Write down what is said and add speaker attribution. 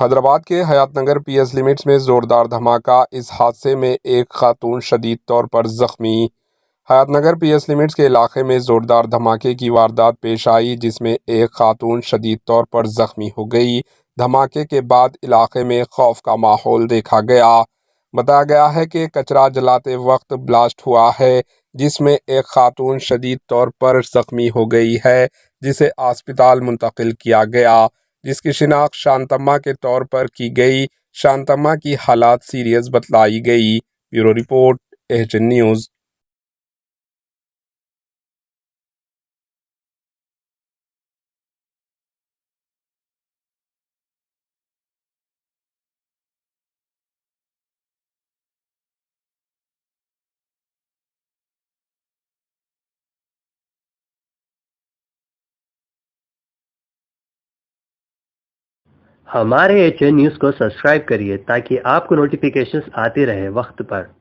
Speaker 1: حیدرآباد کے حیات Nagar P S limits میں زوردار دھماکہ، اس حادثے میں ایک خاتون شدید طور پر زخمی۔ حیات نگر پی ایس لمٹس کے علاقے میں زوردار دھماکے کی واردات پیش آئی، جس میں ایک خاتون شدید طور پر زخمی ہو گئی۔ دھماکے کے بعد علاقے میں خوف کا ماحول دیکھا گیا۔ بتایا گیا ہے کہ کچرا جلاتے وقت بلاسٹ ہوا ہے، جس میں ایک خاتون شدید طور پر زخمی ہو گئی ہے، جسے اسپتال منتقل کیا گیا، جس کی شناخت شانتما کے طور پر کی گئی۔ شانتما کی حالت سیریس بتلائی گئی۔ Bureau report, H N news.
Speaker 2: ہمارے ایچ این نیوز کو سبسکرائب کریے تاکہ آپ کو نوٹیفیکیشنز آتے رہیں وقت پر۔